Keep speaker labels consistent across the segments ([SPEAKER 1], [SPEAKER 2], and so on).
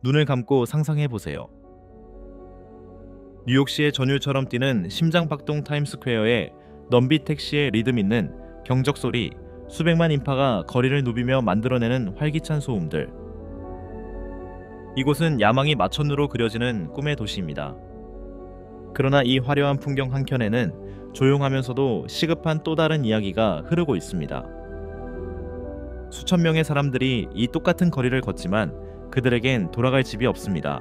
[SPEAKER 1] 눈을 감고 상상해 보세요. 뉴욕시의 전율처럼 뛰는 심장박동 타임스퀘어에 넘비 택시의 리듬 있는 경적 소리, 수백만 인파가 거리를 누비며 만들어내는 활기찬 소음들. 이곳은 야망이 마천루로 그려지는 꿈의 도시입니다. 그러나 이 화려한 풍경 한켠에는 조용하면서도 시급한 또 다른 이야기가 흐르고 있습니다. 수천 명의 사람들이 이 똑같은 거리를 걷지만 그들에겐 돌아갈 집이 없습니다.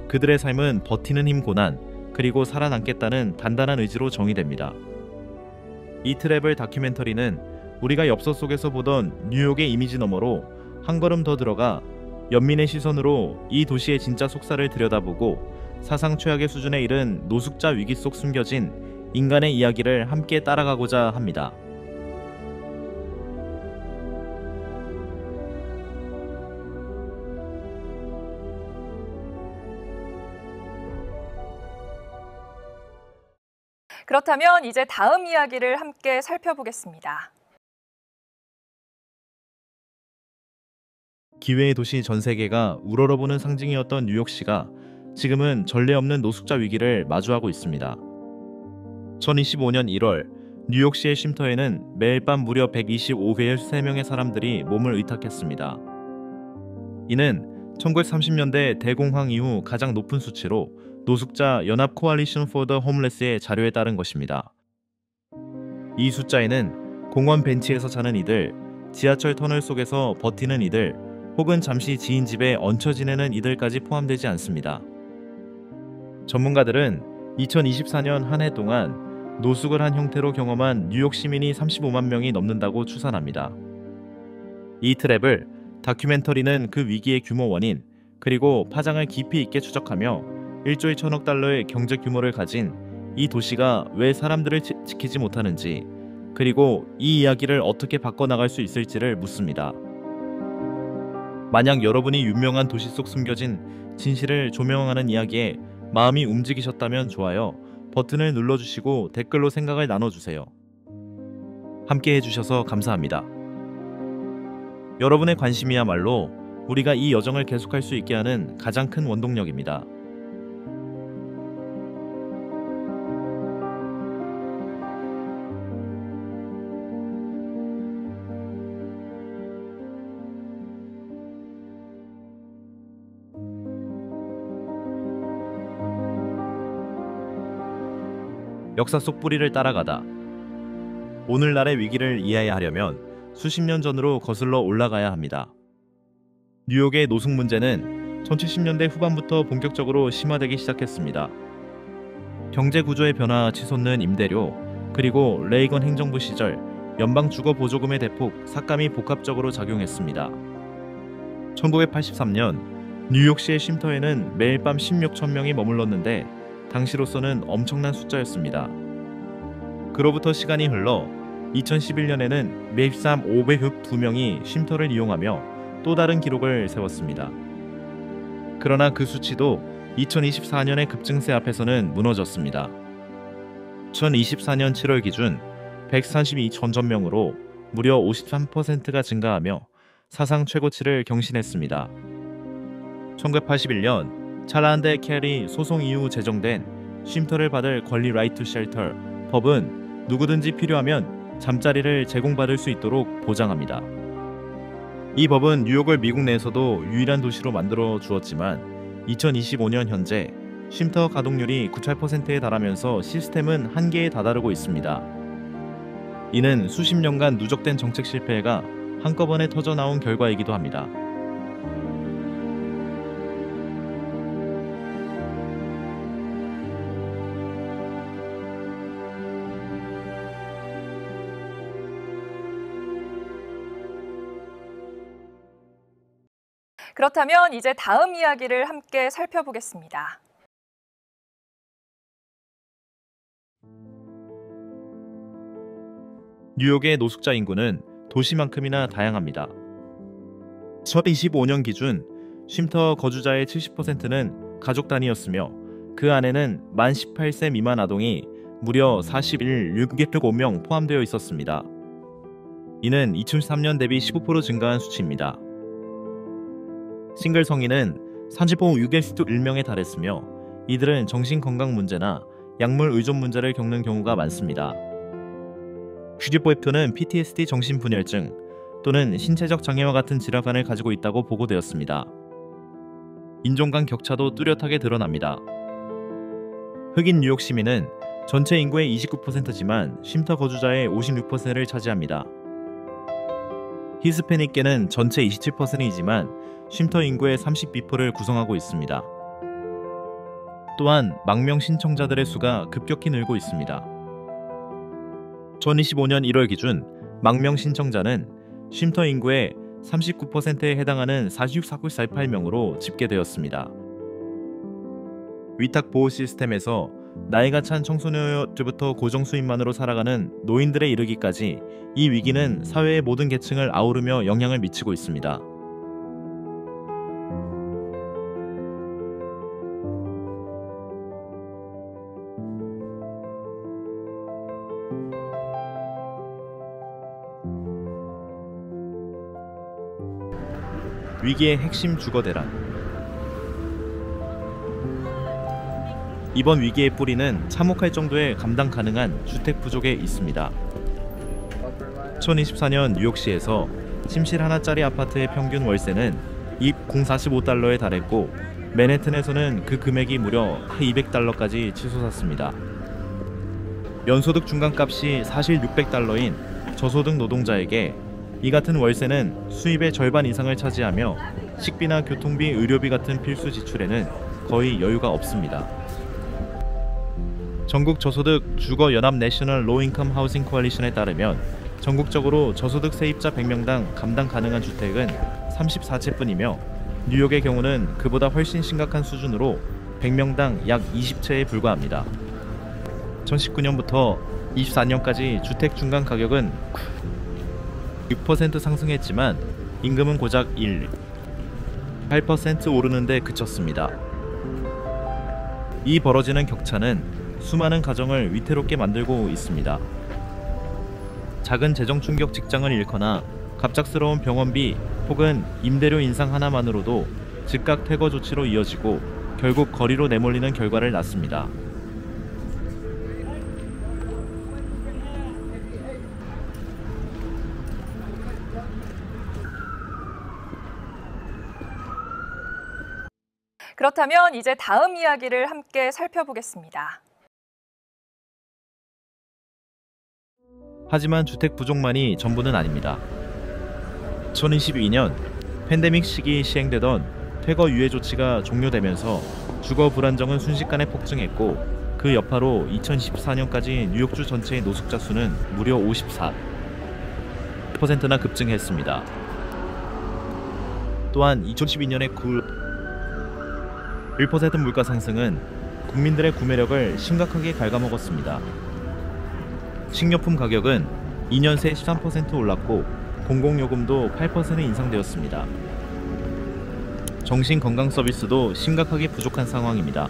[SPEAKER 1] 그들의 삶은 버티는 힘 고난, 그리고 살아남겠다는 단단한 의지로 정의됩니다. 이 트래블 다큐멘터리는 우리가 엽서 속에서 보던 뉴욕의 이미지 너머로 한 걸음 더 들어가 연민의 시선으로 이 도시의 진짜 속살을 들여다보고 사상 최악의 수준에 이른 노숙자 위기 속 숨겨진 인간의 이야기를 함께 따라가고자 합니다.
[SPEAKER 2] 그렇다면 이제 다음 이야기를 함께 살펴보겠습니다.
[SPEAKER 1] 기회의 도시 전 세계가 우러러보는 상징이었던 뉴욕시가 지금은 전례 없는 노숙자 위기를 마주하고 있습니다. 2025년 1월 뉴욕시의 쉼터에는 매일 밤 무려 125회의 3명의 사람들이 몸을 의탁했습니다. 이는 1930년대 대공황 이후 가장 높은 수치로 노숙자 연합 코알리션 포 더 홈레스의 자료에 따른 것입니다. 이 숫자에는 공원 벤치에서 자는 이들, 지하철 터널 속에서 버티는 이들, 혹은 잠시 지인 집에 얹혀 지내는 이들까지 포함되지 않습니다. 전문가들은 2024년 한 해 동안 노숙을 한 형태로 경험한 뉴욕 시민이 35만 명이 넘는다고 추산합니다. 이 트랩을 다큐멘터리는 그 위기의 규모 원인, 그리고 파장을 깊이 있게 추적하며 1조 1천억 달러의 경제 규모를 가진 이 도시가 왜 사람들을 지키지 못하는지, 그리고 이 이야기를 어떻게 바꿔나갈 수 있을지를 묻습니다. 만약 여러분이 유명한 도시 속 숨겨진 진실을 조명하는 이야기에 마음이 움직이셨다면 좋아요 버튼을 눌러주시고 댓글로 생각을 나눠주세요. 함께 해주셔서 감사합니다. 여러분의 관심이야말로 우리가 이 여정을 계속할 수 있게 하는 가장 큰 원동력입니다. 역사 속 뿌리를 따라가다. 오늘날의 위기를 이해하려면 수십 년 전으로 거슬러 올라가야 합니다. 뉴욕의 노숙 문제는 1970년대 후반부터 본격적으로 심화되기 시작했습니다. 경제 구조의 변화와 치솟는 임대료, 그리고 레이건 행정부 시절 연방주거보조금의 대폭, 삭감이 복합적으로 작용했습니다. 1983년 뉴욕시의 쉼터에는 매일 밤 16천 명이 머물렀는데 당시로서는 엄청난 숫자였습니다. 그로부터 시간이 흘러 2011년에는 매일밤 502명이 쉼터를 이용하며 또 다른 기록을 세웠습니다. 그러나 그 수치도 2024년의 급증세 앞에서는 무너졌습니다. 2024년 7월 기준 132천 명으로 무려 53%가 증가하며 사상 최고치를 경신했습니다. 1981년 찰라한데 캐리 소송 이후 제정된 쉼터를 받을 권리 Right to Shelter 법은 누구든지 필요하면 잠자리를 제공받을 수 있도록 보장합니다. 이 법은 뉴욕을 미국 내에서도 유일한 도시로 만들어 주었지만 2025년 현재 쉼터 가동률이 98%에 달하면서 시스템은 한계에 다다르고 있습니다. 이는 수십 년간 누적된 정책 실패가 한꺼번에 터져나온 결과이기도 합니다.
[SPEAKER 2] 그렇다면 이제 다음 이야기를 함께 살펴보겠습니다.
[SPEAKER 1] 뉴욕의 노숙자 인구는 도시만큼이나 다양합니다. 2025년 기준 쉼터 거주자의 70%는 가족 단위였으며 그 안에는 만 18세 미만 아동이 무려 41.6명 포함되어 있었습니다. 이는 2003년 대비 15% 증가한 수치입니다. 싱글 성인은 35.6명에 달했으며 이들은 정신건강 문제나 약물 의존 문제를 겪는 경우가 많습니다. 휴지포표는 PTSD 정신분열증 또는 신체적 장애와 같은 질환을 가지고 있다고 보고되었습니다. 인종 간 격차도 뚜렷하게 드러납니다. 흑인 뉴욕 시민은 전체 인구의 29%지만 쉼터 거주자의 56%를 차지합니다. 히스패닉계는 전체 27%이지만 쉼터 인구의 32%를 구성하고 있습니다. 또한 망명 신청자들의 수가 급격히 늘고 있습니다. 2025년 1월 기준 망명 신청자는 쉼터 인구의 39%에 해당하는 46.48명으로 집계되었습니다. 위탁 보호 시스템에서 나이가 찬 청소년부터 고정수입만으로 살아가는 노인들에 이르기까지 이 위기는 사회의 모든 계층을 아우르며 영향을 미치고 있습니다. 위기의 핵심 주거 대란. 이번 위기의 뿌리는 참혹할 정도의 감당 가능한 주택 부족에 있습니다. 2024년 뉴욕시에서 침실 하나짜리 아파트의 평균 월세는 입 0.45달러에 달했고 맨해튼에서는 그 금액이 무려 200달러까지 치솟았습니다. 연소득 중간값이 사실 600달러인 저소득 노동자에게 이 같은 월세는 수입의 절반 이상을 차지하며 식비나 교통비, 의료비 같은 필수 지출에는 거의 여유가 없습니다. 전국 저소득 주거 연합 내셔널 로인컴 하우싱 코얼리션에 따르면 전국적으로 저소득 세입자 100명당 감당 가능한 주택은 34채뿐이며 뉴욕의 경우는 그보다 훨씬 심각한 수준으로 100명당 약 20채에 불과합니다. 2019년부터 24년까지 주택 중간 가격은 6% 상승했지만 임금은 고작 8% 오르는 데 그쳤습니다. 이 벌어지는 격차는 수많은 가정을 위태롭게 만들고 있습니다. 작은 재정 충격 직장을 잃거나 갑작스러운 병원비 혹은 임대료 인상 하나만으로도 즉각 퇴거 조치로 이어지고 결국 거리로 내몰리는 결과를 낳습니다.
[SPEAKER 2] 그렇다면 이제 다음 이야기를 함께 살펴보겠습니다.
[SPEAKER 1] 하지만 주택 부족만이 전부는 아닙니다. 2022년 팬데믹 시기 시행되던 퇴거 유예 조치가 종료되면서 주거 불안정은 순식간에 폭증했고 그 여파로 2024년까지 뉴욕주 전체의 노숙자 수는 무려 54%나 급증했습니다. 또한 2012년의 1% 물가 상승은 국민들의 구매력을 심각하게 갉아먹었습니다. 식료품 가격은 2년 새 13% 올랐고 공공요금도 8% 인상되었습니다. 정신건강 서비스도 심각하게 부족한 상황입니다.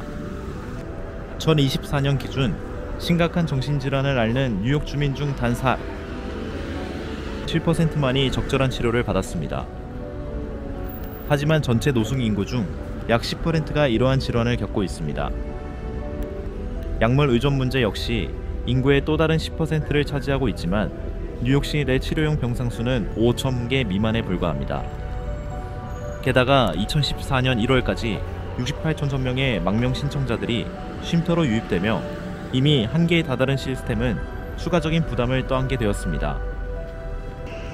[SPEAKER 1] 2024년 기준 심각한 정신질환을 앓는 뉴욕 주민 중 단 7%만이 적절한 치료를 받았습니다. 하지만 전체 노숙 인구 중 약 10%가 이러한 질환을 겪고 있습니다. 약물 의존 문제 역시 인구의 또 다른 10%를 차지하고 있지만 뉴욕시 내 치료용 병상 수는 5,000개 미만에 불과합니다. 게다가 2014년 1월까지 68,000명의 망명 신청자들이 쉼터로 유입되며 이미 한계에 다다른 시스템은 추가적인 부담을 떠안게 되었습니다.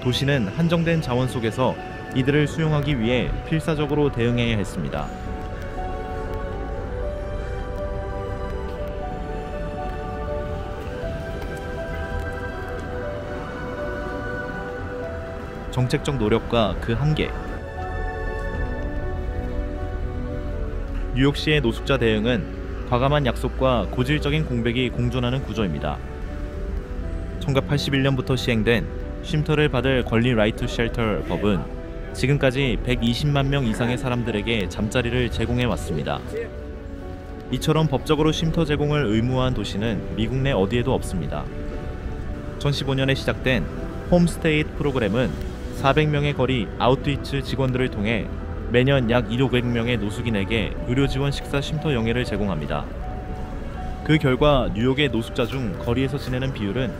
[SPEAKER 1] 도시는 한정된 자원 속에서 이들을 수용하기 위해 필사적으로 대응해야 했습니다. 정책적 노력과 그 한계. 뉴욕시의 노숙자 대응은 과감한 약속과 고질적인 공백이 공존하는 구조입니다. 1981년부터 시행된 쉼터를 받을 권리 라이트 쉘터 법은 지금까지 120만 명 이상의 사람들에게 잠자리를 제공해 왔습니다. 이처럼 법적으로 쉼터 제공을 의무화한 도시는 미국 내 어디에도 없습니다. 2015년에 시작된 홈스테이 프로그램은 400명의 거리 아웃리치 직원들을 통해 매년 약 1,500명의 노숙인에게 의료 지원 식사 쉼터 영예를 제공합니다. 그 결과 뉴욕의 노숙자 중 거리에서 지내는 비율은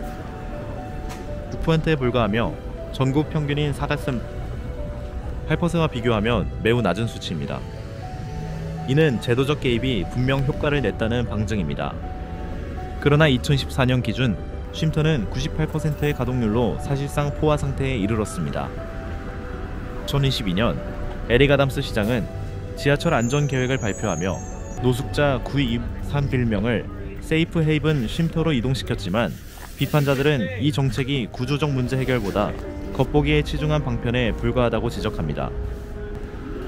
[SPEAKER 1] 6%에 불과하며 전국 평균인 4.8%와 비교하면 매우 낮은 수치입니다. 이는 제도적 개입이 분명 효과를 냈다는 방증입니다. 그러나 2014년 기준 쉼터는 98%의 가동률로 사실상 포화 상태에 이르렀습니다. 2022년 에릭 아담스 시장은 지하철 안전 계획을 발표하며 노숙자 923빌명을 세이프 헤이븐 쉼터로 이동시켰지만 비판자들은 이 정책이 구조적 문제 해결보다 겉보기에 치중한 방편에 불과하다고 지적합니다.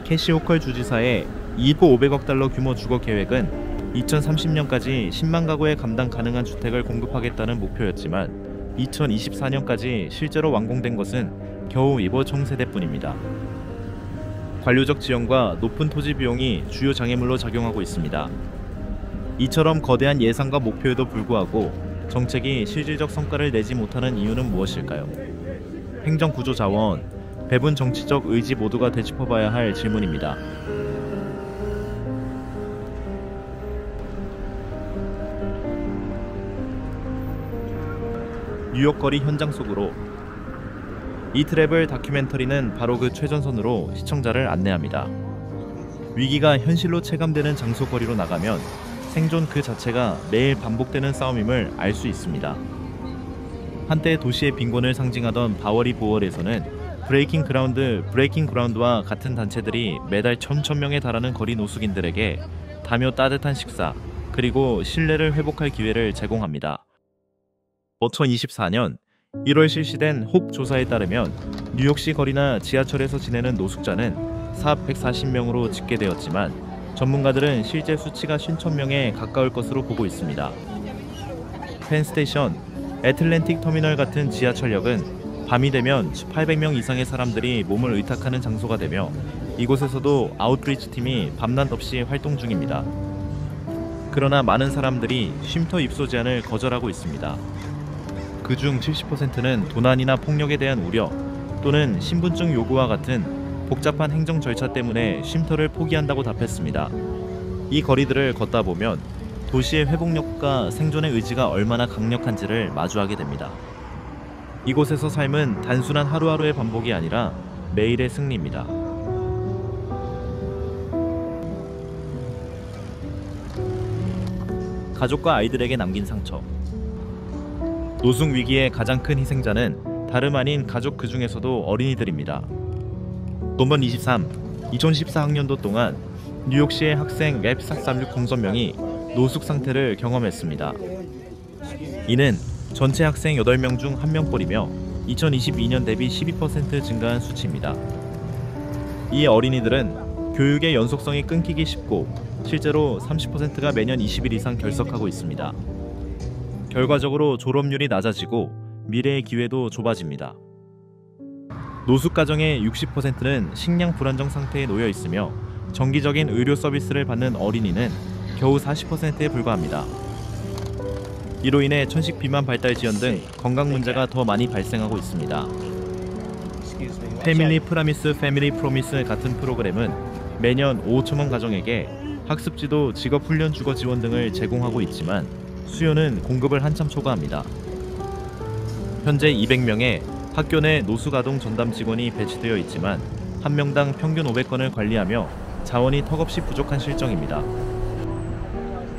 [SPEAKER 1] 캐시 호컬 주지사의 2조 500억 달러 규모 주거 계획은 2030년까지 10만 가구에 감당 가능한 주택을 공급하겠다는 목표였지만 2024년까지 실제로 완공된 것은 겨우 이번 총세대뿐입니다. 관료적 지원과 높은 토지 비용이 주요 장애물로 작용하고 있습니다. 이처럼 거대한 예상과 목표에도 불구하고 정책이 실질적 성과를 내지 못하는 이유는 무엇일까요? 행정 구조 자원, 배분 정치적 의지 모두가 되짚어봐야 할 질문입니다. 뉴욕 거리 현장 속으로 이 트래블 다큐멘터리는 바로 그 최전선으로 시청자를 안내합니다. 위기가 현실로 체감되는 장소 거리로 나가면 생존 그 자체가 매일 반복되는 싸움임을 알 수 있습니다. 한때 도시의 빈곤을 상징하던 바워리 보월에서는 브레이킹 그라운드와 같은 단체들이 매달 1,000명에 달하는 거리 노숙인들에게 다며 따뜻한 식사, 그리고 신뢰를 회복할 기회를 제공합니다. 2024년 1월 실시된 홉 조사에 따르면 뉴욕시 거리나 지하철에서 지내는 노숙자는 440명으로 집계되었지만 전문가들은 실제 수치가 5,000명에 가까울 것으로 보고 있습니다. 펜스테이션, 애틀랜틱 터미널 같은 지하철역은 밤이 되면 800명 이상의 사람들이 몸을 의탁하는 장소가 되며 이곳에서도 아웃리치 팀이 밤낮 없이 활동 중입니다. 그러나 많은 사람들이 쉼터 입소 제한을 거절하고 있습니다. 그중 70%는 도난이나 폭력에 대한 우려 또는 신분증 요구와 같은 복잡한 행정 절차 때문에 쉼터를 포기한다고 답했습니다. 이 거리들을 걷다 보면 도시의 회복력과 생존의 의지가 얼마나 강력한지를 마주하게 됩니다. 이곳에서 삶은 단순한 하루하루의 반복이 아니라 매일의 승리입니다. 가족과 아이들에게 남긴 상처. 노숙 위기의 가장 큰 희생자는 다름 아닌 가족 그 중에서도 어린이들입니다. 논문 23, 2014 학년도 동안 뉴욕시의 학생 랩 436 공선명이 노숙 상태를 경험했습니다. 이는 전체 학생 8명 중 1명꼴이며 2022년 대비 12% 증가한 수치입니다. 이 어린이들은 교육의 연속성이 끊기기 쉽고 실제로 30%가 매년 20일 이상 결석하고 있습니다. 결과적으로 졸업률이 낮아지고 미래의 기회도 좁아집니다. 노숙 가정의 60%는 식량 불안정 상태에 놓여 있으며 정기적인 의료 서비스를 받는 어린이는 겨우 40%에 불과합니다. 이로 인해 천식 비만 발달 지연 등 건강 문제가 더 많이 발생하고 있습니다. 패밀리 프로미스 같은 프로그램은 매년 5천만 가정에게 학습지도 직업훈련 주거 지원 등을 제공하고 있지만 수요는 공급을 한참 초과합니다. 현재 200명의 학교 내 노숙아동 전담 직원이 배치되어 있지만 한 명당 평균 500건을 관리하며 자원이 턱없이 부족한 실정입니다.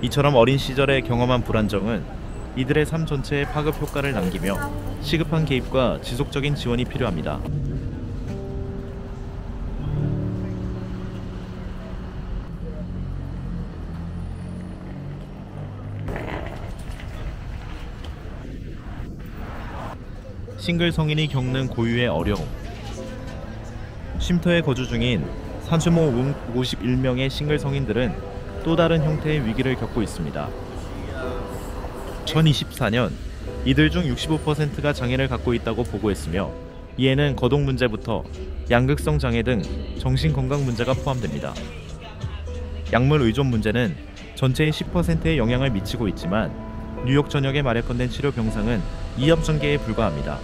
[SPEAKER 1] 이처럼 어린 시절에 경험한 불안정은 이들의 삶 전체에 파급 효과를 남기며 시급한 개입과 지속적인 지원이 필요합니다. 싱글 성인이 겪는 고유의 어려움. 쉼터에 거주 중인 351명의 싱글 성인들은 또 다른 형태의 위기를 겪고 있습니다. 2024년 이들 중 65%가 장애를 갖고 있다고 보고했으며 이에는 거동 문제부터 양극성 장애 등 정신건강 문제가 포함됩니다. 약물 의존 문제는 전체의 10%에 영향을 미치고 있지만 뉴욕 전역에 마련된 치료 병상은 2업 전개에 불과합니다.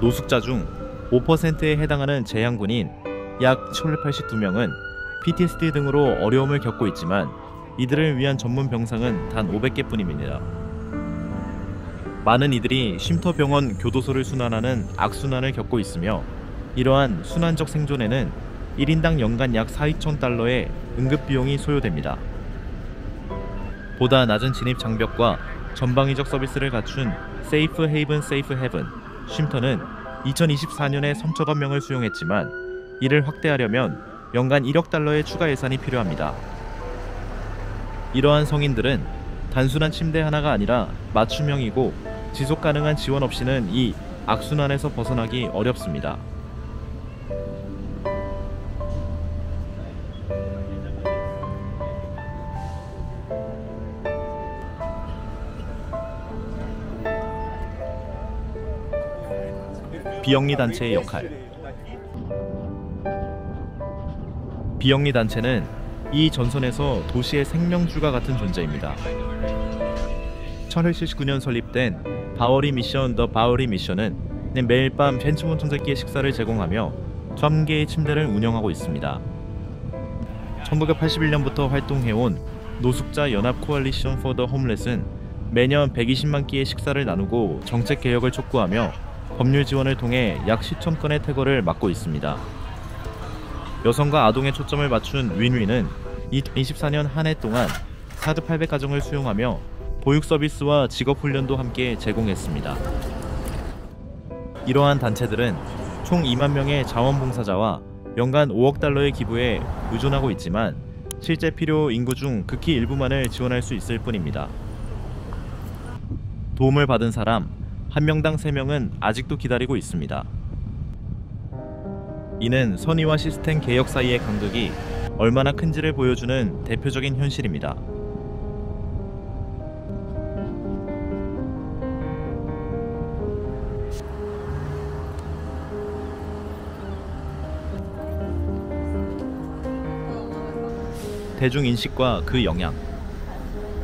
[SPEAKER 1] 노숙자 중 5%에 해당하는 재향군인 약 1,882명은 PTSD 등으로 어려움을 겪고 있지만 이들을 위한 전문 병상은 단 500개뿐입니다. 많은 이들이 쉼터병원 교도소를 순환하는 악순환을 겪고 있으며 이러한 순환적 생존에는 1인당 연간 약 4,2,000달러의 응급비용이 소요됩니다. 보다 낮은 진입 장벽과 전방위적 서비스를 갖춘 세이프 헤이븐 세이프 헤븐 쉼터는 2024년에 3천여 명을 수용했지만 이를 확대하려면 연간 1억 달러의 추가 예산이 필요합니다. 이러한 성인들은 단순한 침대 하나가 아니라 맞춤형이고 지속 가능한 지원 없이는 이 악순환에서 벗어나기 어렵습니다. 비영리 단체의 역할. 비영리 단체는 이 전선에서 도시의 생명줄과 같은 존재입니다. 1879년 설립된 바워리 미션 더 바워리 미션은 매일 밤 벤츠몬 ton새끼의 식사를 제공하며 1,000개의 침대를 운영하고 있습니다. 1981년부터 활동해온 노숙자 연합 코얼리션 포 더 홈레스는 매년 120만 끼의 식사를 나누고 정책 개혁을 촉구하며 법률 지원을 통해 약 10,000건의 퇴거를 막고 있습니다. 여성과 아동에 초점을 맞춘 윈윈은 2024년 한 해 동안 4,800가정을 수용하며 보육 서비스와 직업 훈련도 함께 제공했습니다. 이러한 단체들은 총 2만 명의 자원봉사자와 연간 5억 달러의 기부에 의존하고 있지만 실제 필요 인구 중 극히 일부만을 지원할 수 있을 뿐입니다. 도움을 받은 사람 1명당 3명은 아직도 기다리고 있습니다. 이는 선의와 시스템 개혁 사이의 간극이 얼마나 큰지를 보여주는 대표적인 현실입니다. 대중인식과 그 영향.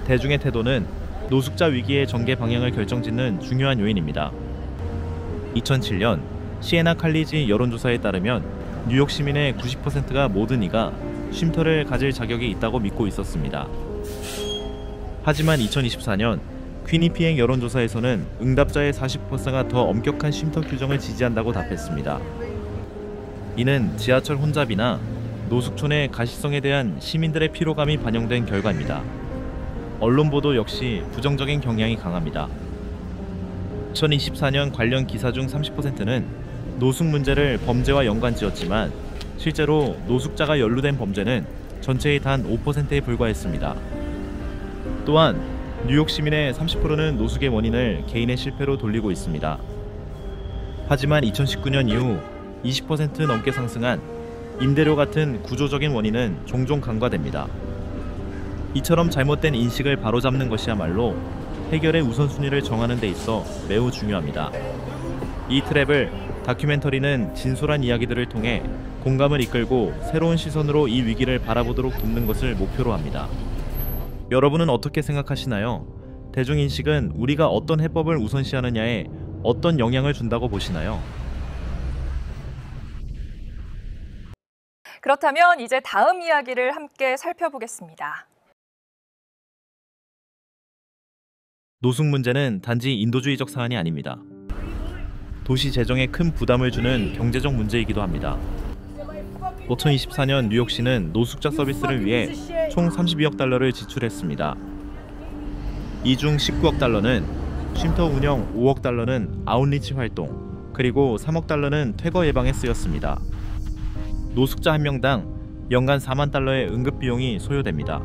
[SPEAKER 1] 대중의 태도는 노숙자 위기의 전개 방향을 결정짓는 중요한 요인입니다. 2007년 시에나 칼리지 여론조사에 따르면 뉴욕 시민의 90%가 모든 이가 쉼터를 가질 자격이 있다고 믿고 있었습니다. 하지만 2024년 퀴니피행 여론조사에서는 응답자의 40%가 더 엄격한 쉼터 규정을 지지한다고 답했습니다. 이는 지하철 혼잡이나 노숙촌의 가시성에 대한 시민들의 피로감이 반영된 결과입니다. 언론 보도 역시 부정적인 경향이 강합니다. 2024년 관련 기사 중 30%는 노숙 문제를 범죄와 연관지었지만 실제로 노숙자가 연루된 범죄는 전체의 단 5%에 불과했습니다. 또한 뉴욕 시민의 30%는 노숙의 원인을 개인의 실패로 돌리고 있습니다. 하지만 2019년 이후 20% 넘게 상승한 임대료 같은 구조적인 원인은 종종 간과됩니다. 이처럼 잘못된 인식을 바로잡는 것이야말로 해결의 우선순위를 정하는 데 있어 매우 중요합니다. 이 트랩을 다큐멘터리는 진솔한 이야기들을 통해 공감을 이끌고 새로운 시선으로 이 위기를 바라보도록 돕는 것을 목표로 합니다. 여러분은 어떻게 생각하시나요? 대중인식은 우리가 어떤 해법을 우선시하느냐에 어떤 영향을 준다고 보시나요?
[SPEAKER 2] 그렇다면 이제 다음 이야기를 함께 살펴보겠습니다.
[SPEAKER 1] 노숙 문제는 단지 인도주의적 사안이 아닙니다. 도시 재정에 큰 부담을 주는 경제적 문제이기도 합니다. 2024년 뉴욕시는 노숙자 서비스를 위해 총 32억 달러를 지출했습니다. 이 중 19억 달러는 쉼터 운영, 5억 달러는 아웃리치 활동, 그리고 3억 달러는 퇴거 예방에 쓰였습니다. 노숙자 1명당 연간 4만 달러의 응급비용이 소요됩니다.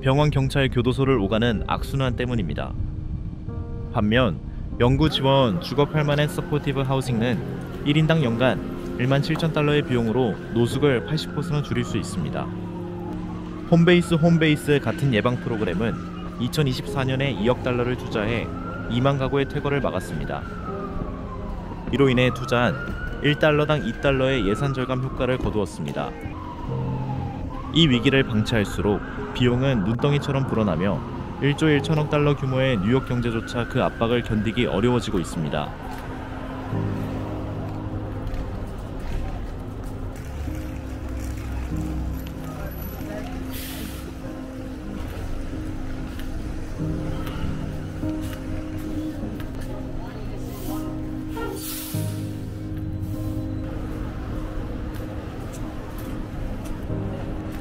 [SPEAKER 1] 병원, 경찰, 교도소를 오가는 악순환 때문입니다. 반면 연구 지원, 주거 permanent supportive housing는 1인당 연간 17,000달러의 비용으로 노숙을 80%는 줄일 수 있습니다. 홈베이스 같은 예방 프로그램은 2024년에 2억 달러를 투자해 2만 가구의 퇴거를 막았습니다. 이로 인해 투자한 1달러당 2달러의 예산 절감 효과를 거두었습니다. 이 위기를 방치할수록 비용은 눈덩이처럼 불어나며 1조 1천억 달러 규모의 뉴욕 경제조차 그 압박을 견디기 어려워지고 있습니다.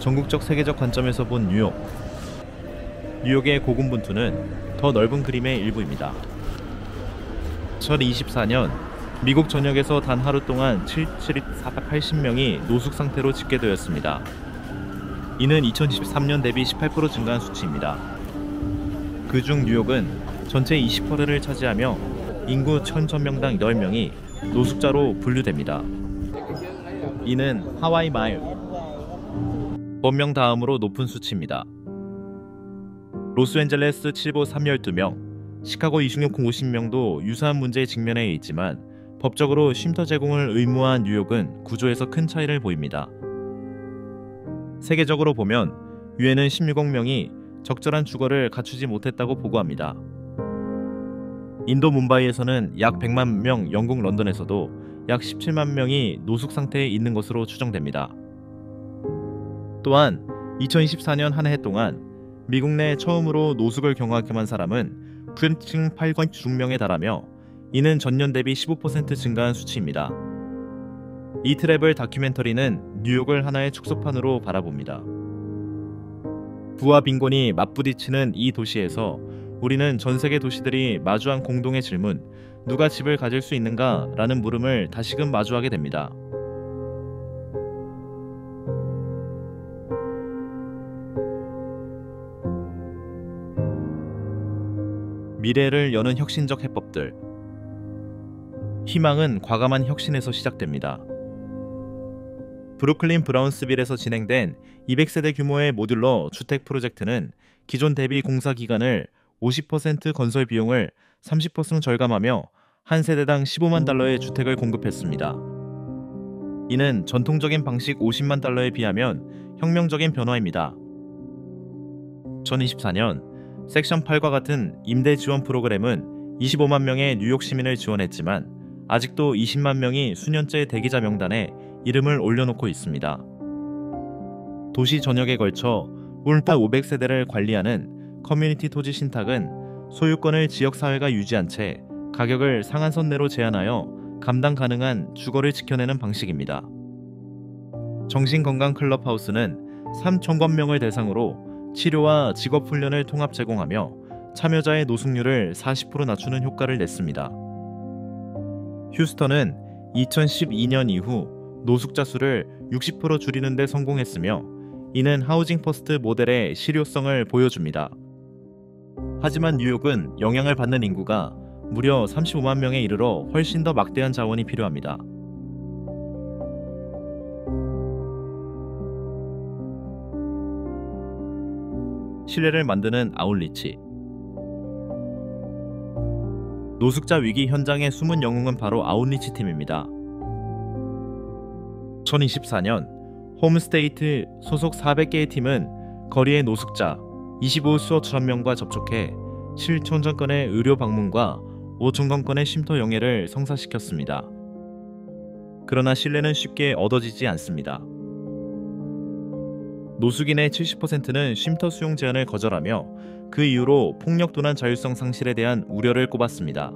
[SPEAKER 1] 전국적 세계적 관점에서 본 뉴욕. 뉴욕의 고군분투는 더 넓은 그림의 일부입니다. 2024년 미국 전역에서 단 하루 동안 480명이 노숙 상태로 집계되었습니다. 이는 2013년 대비 18% 증가한 수치입니다. 그중 뉴욕은 전체 20%를 차지하며 인구 1,000명당 10명이 노숙자로 분류됩니다. 이는 하와이 마일 1,000명 다음으로 높은 수치입니다. 로스앤젤레스 7보 312명, 시카고 26 50명도 유사한 문제에 직면해 있지만 법적으로 쉼터 제공을 의무화한 뉴욕은 구조에서 큰 차이를 보입니다. 세계적으로 보면 유엔은 16억 명이 적절한 주거를 갖추지 못했다고 보고합니다. 인도 뭄바이에서는 약 100만 명, 영국 런던에서도 약 17만 명이 노숙 상태에 있는 것으로 추정됩니다. 또한 2024년 한 해 동안 미국 내 처음으로 노숙을 경험한 사람은 98.6명에 달하며 이는 전년 대비 15% 증가한 수치입니다. 이 트래블 다큐멘터리는 뉴욕을 하나의 축소판으로 바라봅니다. 부와 빈곤이 맞부딪히는 이 도시에서 우리는 전 세계 도시들이 마주한 공동의 질문, 누가 집을 가질 수 있는가? 라는 물음을 다시금 마주하게 됩니다. 미래를 여는 혁신적 해법들. 희망은 과감한 혁신에서 시작됩니다. 브루클린 브라운스빌에서 진행된 200세대 규모의 모듈러 주택 프로젝트는 기존 대비 공사 기간을 50% 건설 비용을 30% 절감하며 한 세대당 15만 달러의 주택을 공급했습니다. 이는 전통적인 방식 50만 달러에 비하면 혁명적인 변화입니다. 2024년 섹션 8과 같은 임대 지원 프로그램은 25만 명의 뉴욕 시민을 지원했지만 아직도 20만 명이 수년째 대기자 명단에 이름을 올려놓고 있습니다. 도시 전역에 걸쳐 울파 500세대를 관리하는 커뮤니티 토지 신탁은 소유권을 지역사회가 유지한 채 가격을 상한선 내로 제한하여 감당 가능한 주거를 지켜내는 방식입니다. 정신건강 클럽하우스는 3,000건 명을 대상으로 치료와 직업훈련을 통합 제공하며 참여자의 노숙률을 40% 낮추는 효과를 냈습니다. 휴스턴은 2012년 이후 노숙자 수를 60% 줄이는 데 성공했으며 이는 하우징 퍼스트 모델의 실효성을 보여줍니다. 하지만 뉴욕은 영향을 받는 인구가 무려 35만 명에 이르러 훨씬 더 막대한 자원이 필요합니다. 신뢰를 만드는 아웃리치. 노숙자 위기 현장의 숨은 영웅은 바로 아웃리치 팀입니다. 2024년 홈스테이트 소속 400개의 팀은 거리의 노숙자 25수천명과 접촉해 7천 건의 의료 방문과 5천 건의 쉼터 영해를 성사시켰습니다. 그러나 신뢰는 쉽게 얻어지지 않습니다. 노숙인의 70%는 쉼터 수용 제한을 거절하며 그 이유로 폭력 도난 자율성 상실에 대한 우려를 꼽았습니다.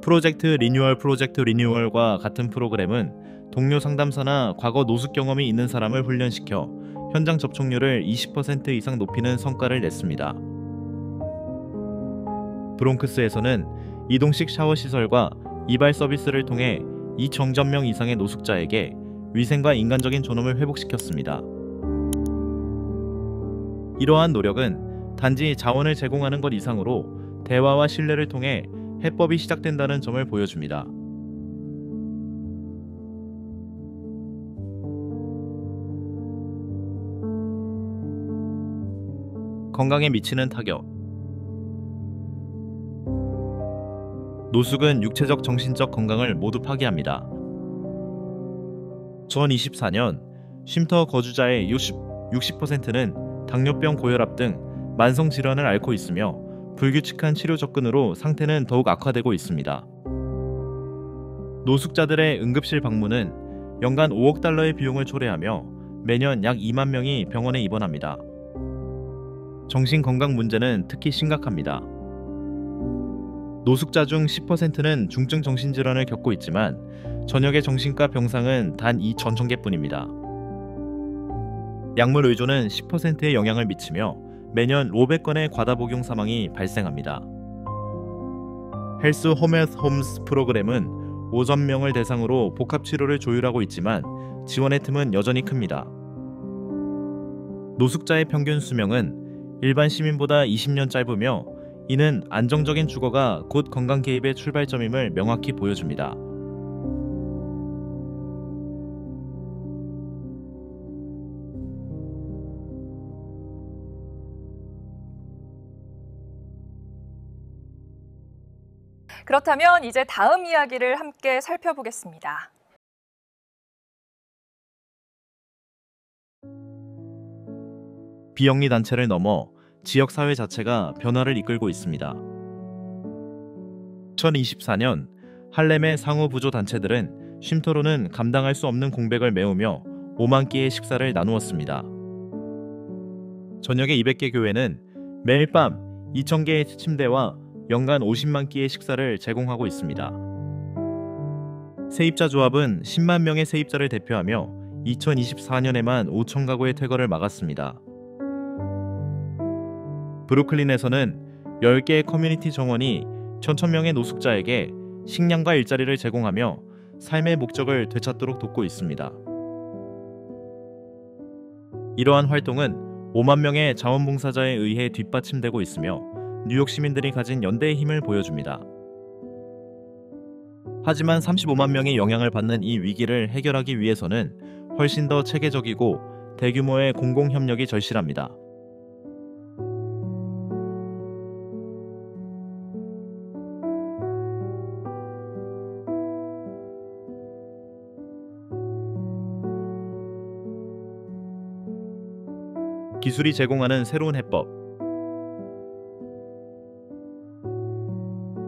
[SPEAKER 1] 프로젝트 리뉴얼과 같은 프로그램은 동료 상담사나 과거 노숙 경험이 있는 사람을 훈련시켜 현장 접촉률을 20% 이상 높이는 성과를 냈습니다. 브롱크스에서는 이동식 샤워 시설과 이발 서비스를 통해 2,000명 이상의 노숙자에게 위생과 인간적인 존엄을 회복시켰습니다. 이러한 노력은 단지 자원을 제공하는 것 이상으로 대화와 신뢰를 통해 해법이 시작된다는 점을 보여줍니다. 건강에 미치는 타격. 노숙은 육체적, 정신적 건강을 모두 파괴합니다. 2024년 쉼터 거주자의 60%는 당뇨병, 고혈압 등 만성 질환을 앓고 있으며 불규칙한 치료 접근으로 상태는 더욱 악화되고 있습니다. 노숙자들의 응급실 방문은 연간 5억 달러의 비용을 초래하며 매년 약 2만 명이 병원에 입원합니다. 정신건강 문제는 특히 심각합니다. 노숙자 중 10%는 중증 정신질환을 겪고 있지만 전역의 정신과 병상은 단 2,000개뿐입니다. 약물 의존은 10%의 영향을 미치며 매년 500건의 과다 복용 사망이 발생합니다. 헬스 홈에스 홈스 프로그램은 5,000명을 대상으로 복합 치료를 조율하고 있지만 지원의 틈은 여전히 큽니다. 노숙자의 평균 수명은 일반 시민보다 20년 짧으며 이는 안정적인 주거가 곧 건강 개입의 출발점임을 명확히 보여줍니다.
[SPEAKER 2] 그렇다면 이제 다음 이야기를 함께 살펴보겠습니다.
[SPEAKER 1] 비영리 단체를 넘어 지역사회 자체가 변화를 이끌고 있습니다. 2024년 할렘의 상호부조 단체들은 쉼터로는 감당할 수 없는 공백을 메우며 5만 끼의 식사를 나누었습니다. 전역의 200개 교회는 매일 밤 2,000개의 침대와 연간 50만 끼의 식사를 제공하고 있습니다. 세입자 조합은 10만 명의 세입자를 대표하며 2024년에만 5천 가구의 퇴거를 막았습니다. 브루클린에서는 10개의 커뮤니티 정원이 1,000명의 노숙자에게 식량과 일자리를 제공하며 삶의 목적을 되찾도록 돕고 있습니다. 이러한 활동은 5만 명의 자원봉사자에 의해 뒷받침되고 있으며 뉴욕 시민들이 가진 연대의 힘을 보여줍니다. 하지만 35만 명이 영향을 받는 이 위기를 해결하기 위해서는 훨씬 더 체계적이고 대규모의 공공협력이 절실합니다. 기술이 제공하는 새로운 해법.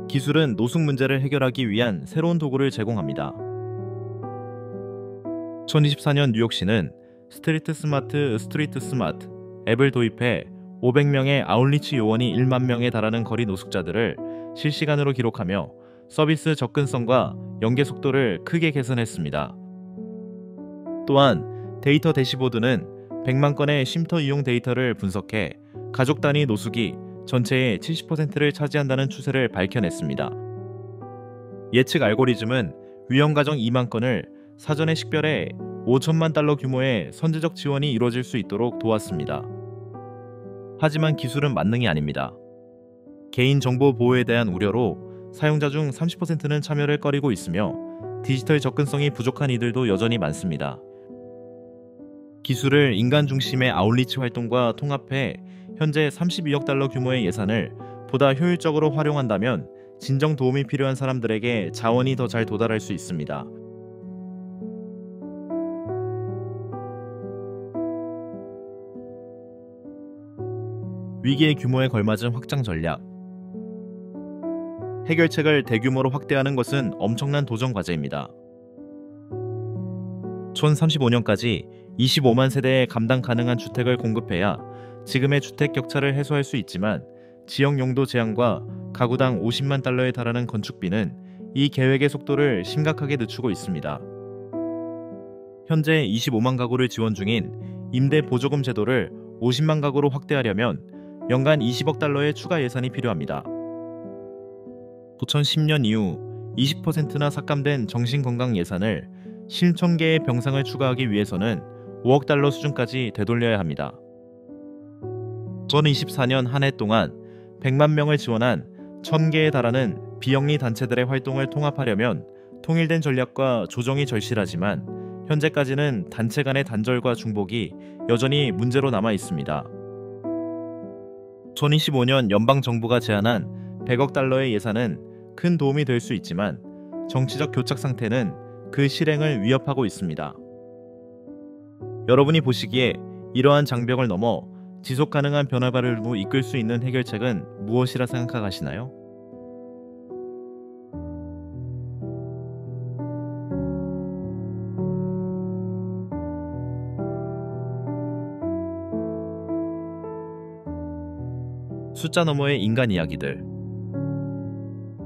[SPEAKER 1] 기술은 노숙 문제를 해결하기 위한 새로운 도구를 제공합니다. 2024년 뉴욕시는 스트리트 스마트 앱을 도입해 500명의 아웃리치 요원이 1만 명에 달하는 거리 노숙자들을 실시간으로 기록하며 서비스 접근성과 연계 속도를 크게 개선했습니다. 또한 데이터 대시보드는 100만 건의 쉼터 이용 데이터를 분석해 가족 단위 노숙이 전체의 70%를 차지한다는 추세를 밝혀냈습니다. 예측 알고리즘은 위험 가정 2만 건을 사전에 식별해 5천만 달러 규모의 선제적 지원이 이루어질 수 있도록 도왔습니다. 하지만 기술은 만능이 아닙니다. 개인정보 보호에 대한 우려로 사용자 중 30%는 참여를 꺼리고 있으며 디지털 접근성이 부족한 이들도 여전히 많습니다. 기술을 인간 중심의 아웃리치 활동과 통합해 현재 32억 달러 규모의 예산을 보다 효율적으로 활용한다면 진정 도움이 필요한 사람들에게 자원이 더 잘 도달할 수 있습니다. 위기의 규모에 걸맞은 확장 전략. 해결책을 대규모로 확대하는 것은 엄청난 도전 과제입니다. 2035년까지 25만 세대에 감당 가능한 주택을 공급해야 지금의 주택 격차를 해소할 수 있지만 지역 용도 제한과 가구당 50만 달러에 달하는 건축비는 이 계획의 속도를 심각하게 늦추고 있습니다. 현재 25만 가구를 지원 중인 임대 보조금 제도를 50만 가구로 확대하려면 연간 20억 달러의 추가 예산이 필요합니다. 2010년 이후 20%나 삭감된 정신건강 예산을 7,000개의 병상을 추가하기 위해서는 5억 달러 수준까지 되돌려야 합니다. 2024년 한 해 동안 100만 명을 지원한 1,000개에 달하는 비영리 단체들의 활동을 통합하려면 통일된 전략과 조정이 절실하지만 현재까지는 단체 간의 단절과 중복이 여전히 문제로 남아 있습니다. 2025년 연방 정부가 제안한 100억 달러의 예산은 큰 도움이 될 수 있지만 정치적 교착 상태는 그 실행을 위협하고 있습니다. 여러분이 보시기에 이러한 장벽을 넘어 지속 가능한 변화를 이끌 수 있는 해결책은 무엇이라 생각하시나요? 숫자 너머의 인간 이야기들.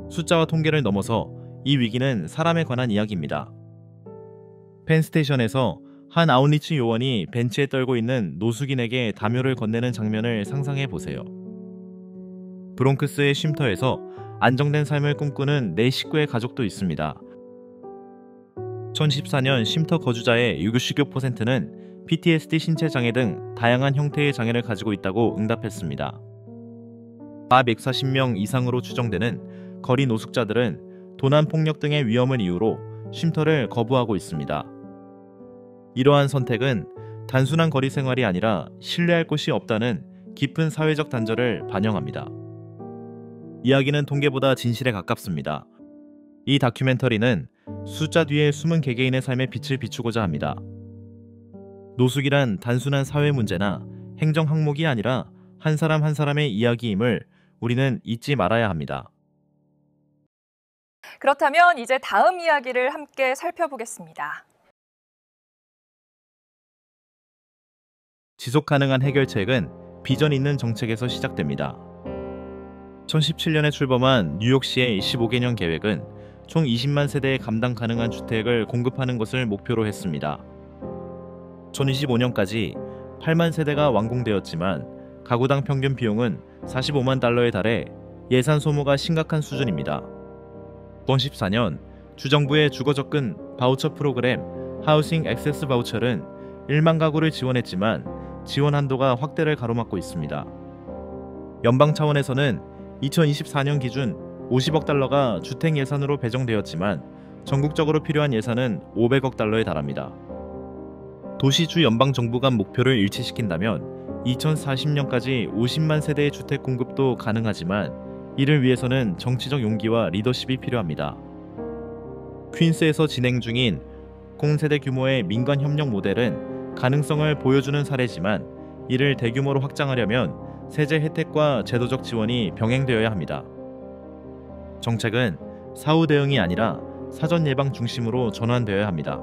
[SPEAKER 1] 숫자와 통계를 넘어서 이 위기는 사람에 관한 이야기입니다. 펜스테이션에서 한 아웃리치 요원이 벤치에 떨고 있는 노숙인에게 담요를 건네는 장면을 상상해 보세요. 브롱크스의 쉼터에서 안정된 삶을 꿈꾸는 4식구의 가족도 있습니다. 2014년 쉼터 거주자의 69%는 PTSD 신체 장애 등 다양한 형태의 장애를 가지고 있다고 응답했습니다. 140명 이상으로 추정되는 거리 노숙자들은 도난 폭력 등의 위험을 이유로 쉼터를 거부하고 있습니다. 이러한 선택은 단순한 거리 생활이 아니라 신뢰할 곳이 없다는 깊은 사회적 단절을 반영합니다. 이야기는 통계보다 진실에 가깝습니다. 이 다큐멘터리는 숫자 뒤에 숨은 개개인의 삶에 빛을 비추고자 합니다. 노숙이란 단순한 사회 문제나 행정 항목이 아니라 한 사람 한 사람의 이야기임을 우리는 잊지 말아야 합니다.
[SPEAKER 2] 그렇다면 이제 다음 이야기를 함께 살펴보겠습니다.
[SPEAKER 1] 지속 가능한 해결책은 비전 있는 정책에서 시작됩니다. 2017년에 출범한 뉴욕시의 15개년 계획은 총 20만 세대의 감당 가능한 주택을 공급하는 것을 목표로 했습니다. 2025년까지 8만 세대가 완공되었지만 가구당 평균 비용은 45만 달러에 달해 예산 소모가 심각한 수준입니다. 2014년 주정부의 주거 접근 바우처 프로그램 하우싱 액세스 바우처는 1만 가구를 지원했지만 지원 한도가 확대를 가로막고 있습니다. 연방 차원에서는 2024년 기준 50억 달러가 주택 예산으로 배정되었지만 전국적으로 필요한 예산은 500억 달러에 달합니다. 도시주 연방 정부 간 목표를 일치시킨다면 2040년까지 50만 세대의 주택 공급도 가능하지만 이를 위해서는 정치적 용기와 리더십이 필요합니다. 퀸스에서 진행 중인 공세대 규모의 민관 협력 모델은 가능성을 보여주는 사례지만 이를 대규모로 확장하려면 세제 혜택과 제도적 지원이 병행되어야 합니다. 정책은 사후 대응이 아니라 사전 예방 중심으로 전환되어야 합니다.